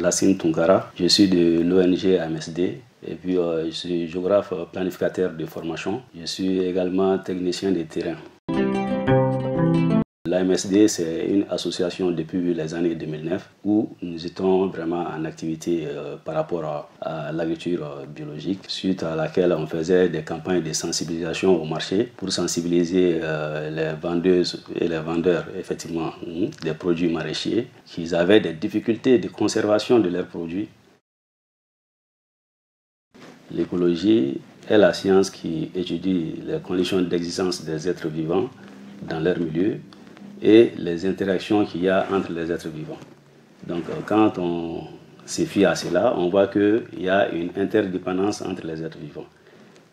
Lassine Tunkara. Je suis de l'ONG AMSD et puis je suis géographe planificateur de formation. Je suis également technicien de terrain. L'AMSD, c'est une association depuis les années 2009 où nous étions vraiment en activité par rapport à l'agriculture biologique, suite à laquelle on faisait des campagnes de sensibilisation au marché pour sensibiliser les vendeuses et les vendeurs effectivement des produits maraîchers qui avaient des difficultés de conservation de leurs produits. L'écologie est la science qui étudie les conditions d'existence des êtres vivants dans leur milieu et les interactions qu'il y a entre les êtres vivants. Donc quand on se fie à cela, on voit qu'il y a une interdépendance entre les êtres vivants.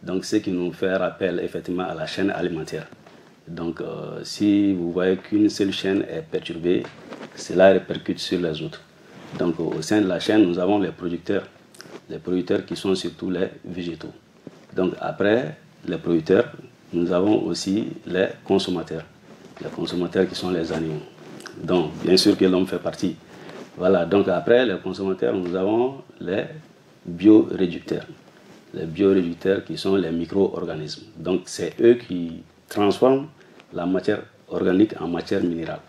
Donc ce qui nous fait rappel effectivement à la chaîne alimentaire. Donc si vous voyez qu'une seule chaîne est perturbée, cela répercute sur les autres. Donc au sein de la chaîne, nous avons les producteurs qui sont surtout les végétaux. Donc après les producteurs, nous avons aussi les consommateurs qui sont les animaux. Donc bien sûr que l'homme fait partie. Voilà, donc après les consommateurs, nous avons les bioréducteurs. Les bioréducteurs qui sont les micro-organismes. Donc c'est eux qui transforment la matière organique en matière minérale.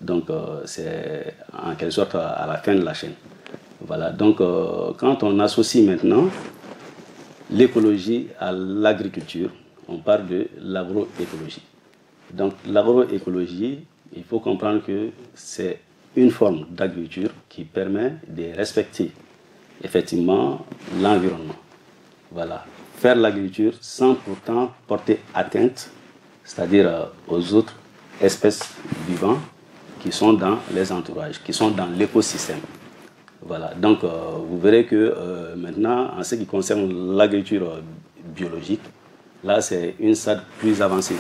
Donc c'est en quelque sorte à la fin de la chaîne. Voilà, donc quand on associe maintenant l'écologie à l'agriculture, on parle de l'agroécologie. Donc l'agroécologie, il faut comprendre que c'est une forme d'agriculture qui permet de respecter effectivement l'environnement. Voilà, faire l'agriculture sans pourtant porter atteinte, c'est-à-dire aux autres espèces vivantes qui sont dans les entourages, qui sont dans l'écosystème. Voilà, donc vous verrez que maintenant, en ce qui concerne l'agriculture biologique, là c'est une stade plus avancée.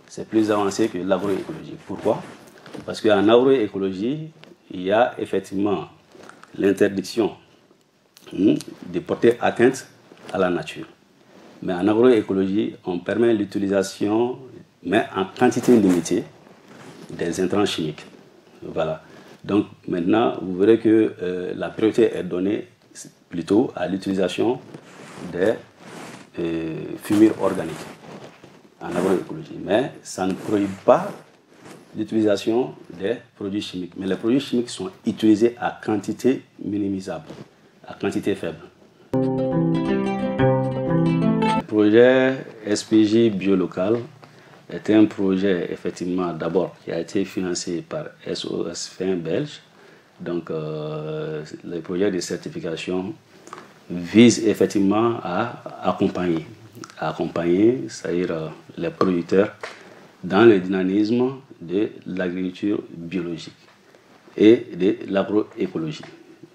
C'est plus avancé que l'agroécologie. Pourquoi? Parce qu'en agroécologie, il y a effectivement l'interdiction de porter atteinte à la nature. Mais en agroécologie, on permet l'utilisation, mais en quantité limitée, des intrants chimiques. Voilà. Donc maintenant, vous verrez que la priorité est donnée plutôt à l'utilisation des fumures organiques en agroécologie. Mais ça ne prohibe pas l'utilisation des produits chimiques. Mais les produits chimiques sont utilisés à quantité minimisable, à quantité faible. Le projet SPJ Biolocal est un projet effectivement d'abord qui a été financé par SOS Fin Belge. Donc le projet de certification vise effectivement à accompagner, c'est-à-dire les producteurs dans le dynamisme de l'agriculture biologique et de l'agroécologie.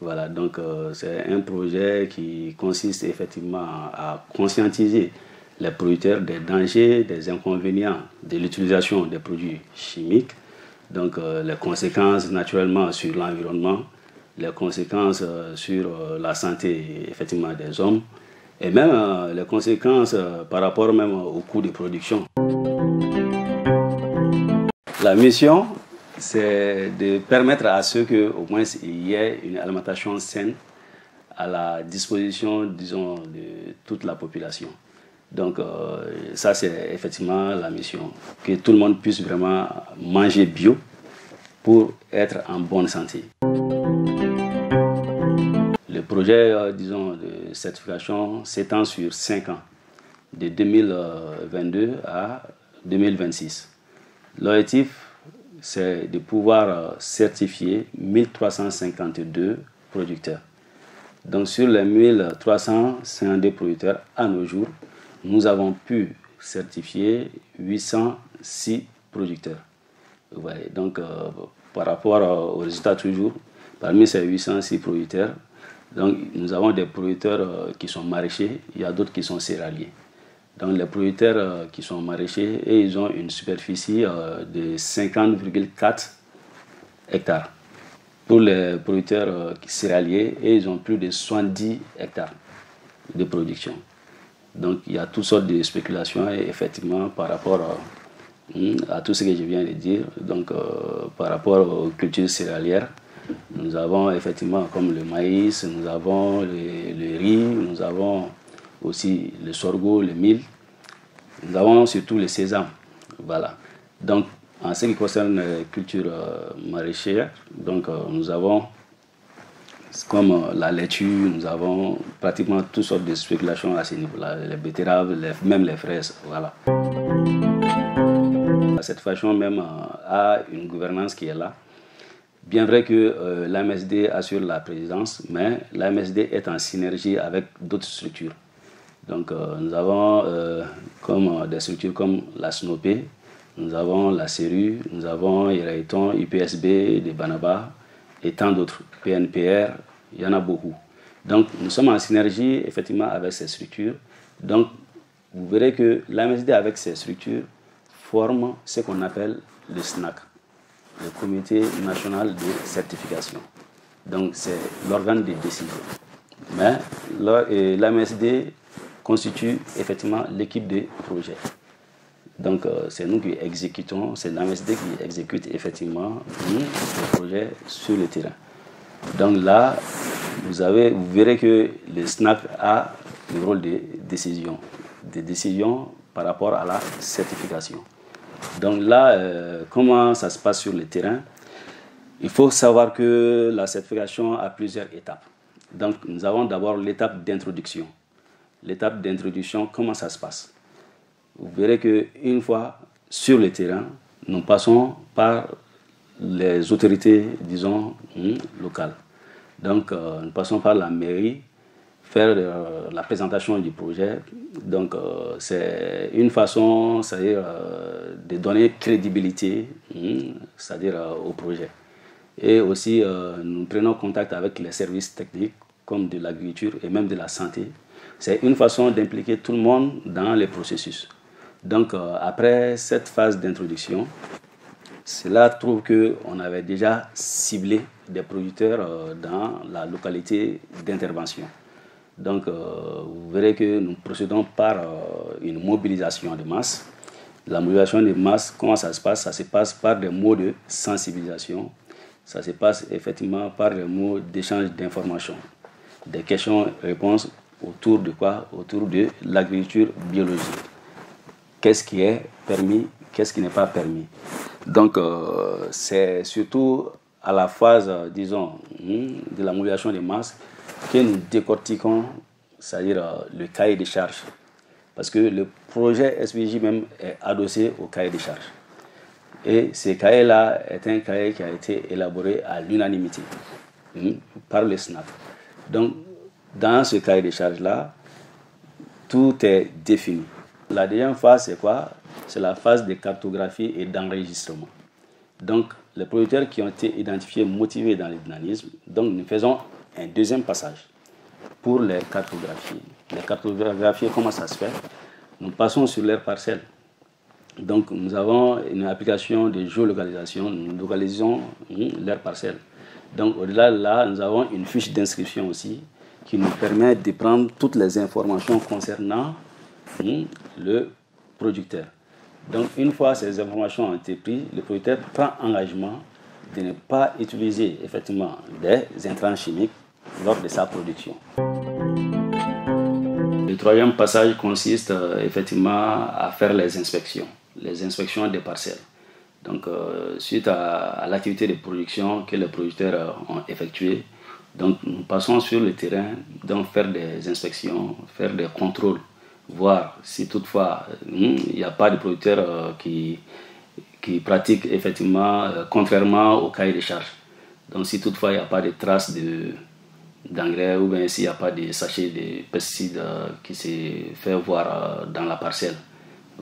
Voilà, donc c'est un projet qui consiste effectivement à conscientiser les producteurs des dangers, des inconvénients de l'utilisation des produits chimiques, donc les conséquences naturellement sur l'environnement, les conséquences sur la santé effectivement des hommes et même les conséquences par rapport même au coût de production. La mission, c'est de permettre à ceux qu'au moins il y ait une alimentation saine à la disposition, disons, de toute la population. Donc ça, c'est effectivement la mission, que tout le monde puisse vraiment manger bio pour être en bonne santé. Le projet, disons, de certification s'étend sur 5 ans, de 2022 à 2026. L'objectif, c'est de pouvoir certifier 1352 producteurs. Donc sur les 1352 producteurs à nos jours, nous avons pu certifier 806 producteurs. Vous voyez, donc par rapport aux résultats toujours, parmi ces 806 producteurs, donc, nous avons des producteurs qui sont maraîchers, il y a d'autres qui sont céréaliers. Donc les producteurs qui sont maraîchers, et ils ont une superficie de 50,4 hectares. Pour les producteurs céréaliers, et ils ont plus de 70 hectares de production. Donc il y a toutes sortes de spéculations et effectivement par rapport à tout ce que je viens de dire, donc par rapport aux cultures céréalières, Nous avons effectivement comme le maïs, nous avons le riz, nous avons aussi le sorgho, le mil, nous avons surtout le sésame. Voilà. Donc, en ce qui concerne la culture maraîchère, donc, nous avons comme la laitue, nous avons pratiquement toutes sortes de spéculations à ce niveau-là, les betteraves, même les fraises. Voilà. Cette façon même a une gouvernance qui est là. Bien vrai que l'AMSD assure la présidence, mais l'AMSD est en synergie avec d'autres structures. Donc nous avons comme des structures comme la SNOPE, nous avons la CERU, nous avons Iraiton, UPSB, de Banaba et tant d'autres, PNPR, il y en a beaucoup. Donc nous sommes en synergie effectivement avec ces structures. Donc vous verrez que l'AMSD avec ces structures forme ce qu'on appelle le SNAC, le Comité national de certification. Donc c'est l'organe de décision. Mais l'AMSD constitue effectivement l'équipe de projet. Donc c'est nous qui exécutons, c'est l'AMSD qui exécute effectivement le projet sur le terrain. Donc là, vous verrez que le SNAC a le rôle de décision par rapport à la certification. Donc là, comment ça se passe sur le terrain? Il faut savoir que la certification a plusieurs étapes. Donc nous avons d'abord l'étape d'introduction. L'étape d'introduction, comment ça se passe? Vous verrez qu'une fois sur le terrain, nous passons par les autorités, disons, locales. Donc nous passons par la mairie, faire la présentation du projet. Donc c'est une façon, c'est-à-dire de donner crédibilité, c'est-à-dire au projet. Et aussi nous prenons contact avec les services techniques comme de l'agriculture et même de la santé. C'est une façon d'impliquer tout le monde dans les processus. Donc après cette phase d'introduction, cela trouve qu'on avait déjà ciblé des producteurs dans la localité d'intervention. Donc, vous verrez que nous procédons par une mobilisation de masse. La mobilisation de masse, comment ça se passe? Ça se passe par des mots de sensibilisation. Ça se passe effectivement par des mots d'échange d'informations. Des questions-réponses autour de quoi? Autour de l'agriculture biologique. Qu'est-ce qui est permis? Qu'est-ce qui n'est pas permis? Donc, c'est surtout à la phase, disons, de la mobilisation des masses que nous décortiquons, c'est-à-dire le cahier des charges. Parce que le projet SPJ même est adossé au cahier des charges. Et ce cahier-là est un cahier qui a été élaboré à l'unanimité par le SNAC. Donc, dans ce cahier des charges-là, tout est défini. La deuxième phase, c'est quoi? C'est la phase de cartographie et d'enregistrement. Donc, les producteurs qui ont été identifiés, motivés dans le dynamisme, donc nous faisons un deuxième passage pour les cartographier. Les cartographier, comment ça se fait? Nous passons sur leurs parcelles. Donc, nous avons une application de géolocalisation, nous localisons leurs parcelles. Donc, au-delà de là, nous avons une fiche d'inscription aussi qui nous permet de prendre toutes les informations concernant le producteur. Donc, une fois ces informations ont été prises, le producteur prend engagement de ne pas utiliser effectivement des intrants chimiques lors de sa production. Le troisième passage consiste effectivement à faire les inspections des parcelles. Donc, suite à l'activité de production que les producteurs ont effectuée, donc nous passons sur le terrain, donc faire des inspections, faire des contrôles, voir si toutefois il n'y a pas de producteurs qui pratiquent effectivement contrairement au cahier de charges. Donc si toutefois il n'y a pas de traces d'engrais ou bien s'il n'y a pas de sachets de pesticides qui se fait voir dans la parcelle.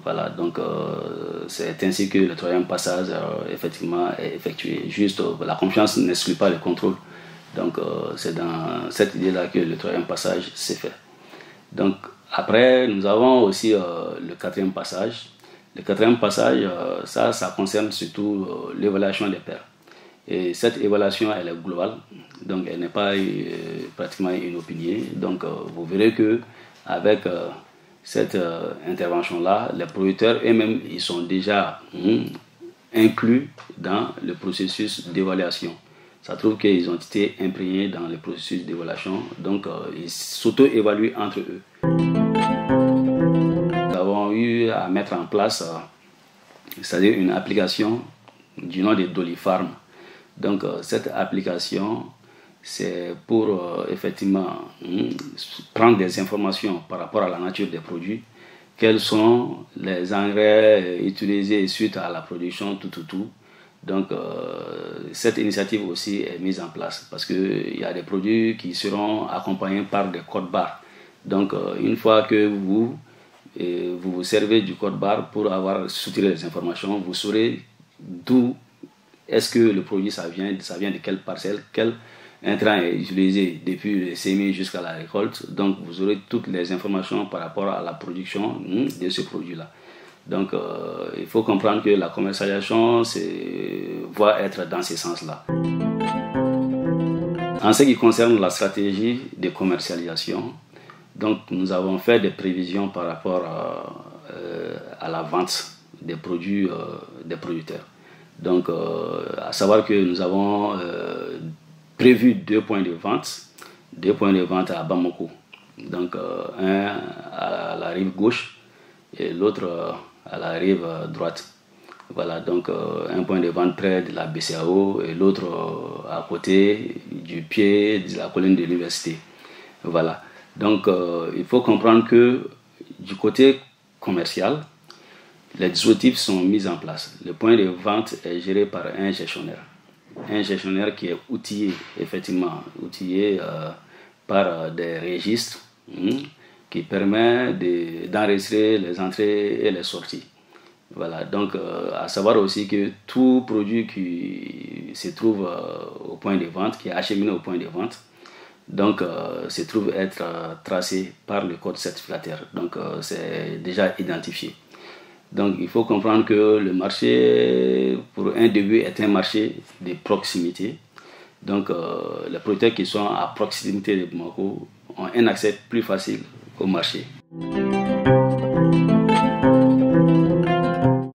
Voilà, donc c'est ainsi que le troisième passage effectivement est effectué. Juste la confiance n'exclut pas le contrôle. Donc c'est dans cette idée-là que le troisième passage s'est fait. Donc après, nous avons aussi le quatrième passage. Le quatrième passage, ça concerne surtout l'évaluation des pertes. Et cette évaluation, elle est globale, donc elle n'est pas pratiquement inopinée. Donc vous verrez qu'avec cette intervention-là, les producteurs eux-mêmes, ils sont déjà inclus dans le processus d'évaluation. ça trouve qu'ils ont été imprégnés dans le processus d'évaluation, donc ils s'auto-évaluent entre eux. Nous avons eu à mettre en place, c'est-à-dire une application du nom de Dolifarm. Donc cette application, c'est pour effectivement prendre des informations par rapport à la nature des produits, quels sont les engrais utilisés suite à la production, tout. Donc cette initiative aussi est mise en place parce qu'il y a des produits qui seront accompagnés par des codes barres. Donc une fois que vous vous servez du code barre pour avoir soutiré les informations, vous saurez d'où est-ce que le produit ça vient de quelle parcelle, quel intrant est utilisé depuis le semis jusqu'à la récolte. Donc vous aurez toutes les informations par rapport à la production de ce produit-là. Donc il faut comprendre que la commercialisation va être dans ce sens-là. En ce qui concerne la stratégie de commercialisation, donc nous avons fait des prévisions par rapport à la vente des produits des producteurs. Donc à savoir que nous avons prévu 2 points de vente à Bamako. Donc un à la rive gauche et l'autre à la rive droite. Voilà, donc un point de vente près de la BCAO et l'autre à côté du pied de la colline de l'université. Voilà, donc il faut comprendre que du côté commercial, les dispositifs sont mis en place. Le point de vente est géré par un gestionnaire. Un gestionnaire qui est outillé par des registres qui permet d'enregistrer les entrées et les sorties. Voilà, donc à savoir aussi que tout produit qui se trouve au point de vente, qui est acheminé au point de vente, donc se trouve être tracé par le code certificataire. Donc c'est déjà identifié. Donc il faut comprendre que le marché, pour un début, est un marché de proximité. Donc les producteurs qui sont à proximité de Bamako ont un accès plus facile au marché.